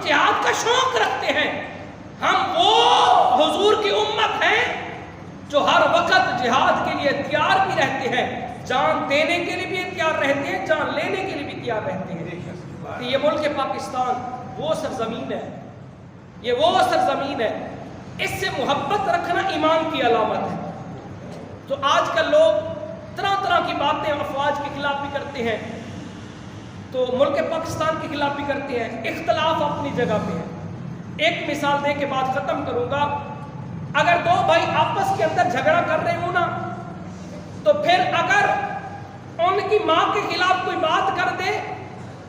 جہاد کا شوق رکھتے ہیں، ہم وہ حضور کی امت ہیں جو ہر وقت جہاد کے لیے تیار بھی رہتے ہیں، جان دینے کے لیے بھی تیار رہتے ہیں، جان لینے کے لیے بھی تیار رہتے ہیں۔ کہ یہ ملک پاکستان وہ سرزمین ہے، یہ وہ سرزمین ہے، اس سے محبت رکھنا ایمان کی علامت ہے۔ تو آج کل لوگ طرح طرح کی باتیں افواج کے خلاف بھی کرتے ہیں، تو ملک پاکستان کے خلاف بھی کرتے ہیں، اختلاف اپنی جگہ پہ ہے۔ ایک مثال دے کے بعد ختم کروں گا، اگر دو بھائی آپس کے اندر جھگڑا کر رہے ہوں نا، تو پھر اگر ان کی ماں کے خلاف کوئی بات کر دے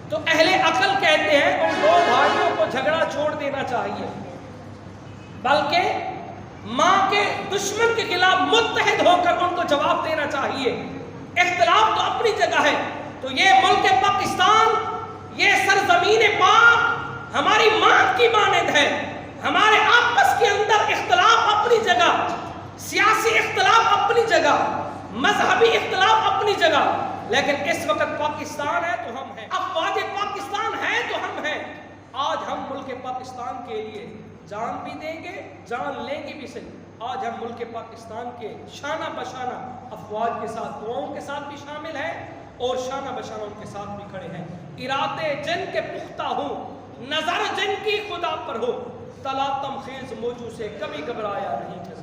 تو اہل عقل کہتے ہیں ان دو بھائیوں کو جھگڑا چھوڑ دینا چاہیے، بلکہ ماں کے دشمن کے خلاف متحد ہو کر ان کو جواب دینا چاہیے۔ اختلاف تو اپنی جگہ ہے، تو یہ ملک پاکستان، یہ سرزمین پاک ہماری ماں کی مانند ہے۔ ہمارے آپس کے اندر اختلاف اپنی جگہ، سیاسی اختلاف اپنی جگہ، مذہبی اختلاف اپنی جگہ، لیکن اس وقت پاکستان ہے تو ہم ہیں، افواج پاکستان ہے تو ہم ہیں۔ آج ہم ملک پاکستان کے لیے جان بھی دیں گے، جان لیں گے بھی صحیح۔ آج ہم ملک پاکستان کے شانہ بشانہ افواج کے ساتھ، دعاؤں کے ساتھ بھی شامل ہیں اور شانہ بشانہ ان کے ساتھ بھی کھڑے ہیں۔ ارادے جن کے پختہ ہوں، نظر جن کی خدا پر ہو، تلاتم خیز موجوں سے کبھی گھبرایا نہیں۔